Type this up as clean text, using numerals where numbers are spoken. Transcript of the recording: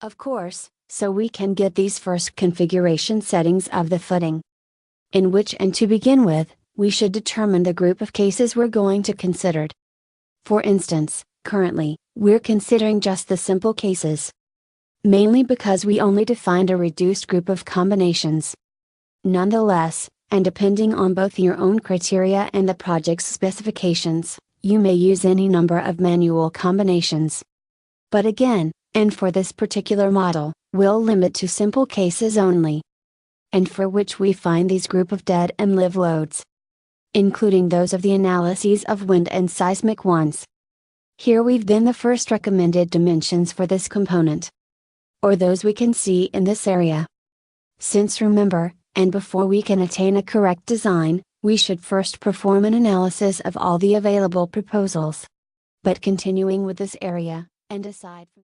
Of course, so we can get these first configuration settings of the footing. In which, and to begin with, we should determine the group of cases we're going to consider. For instance, currently, we're considering just the simple cases. Mainly because we only defined a reduced group of combinations. Nonetheless, and depending on both your own criteria and the project's specifications, you may use any number of manual combinations. But again, and for this particular model, we'll limit to simple cases only. And for which we find these group of dead and live loads. Including those of the analyses of wind and seismic ones. Here we've been the first recommended dimensions for this component. Or those we can see in this area. Since remember, and before we can attain a correct design, we should first perform an analysis of all the available proposals. But continuing with this area, and aside from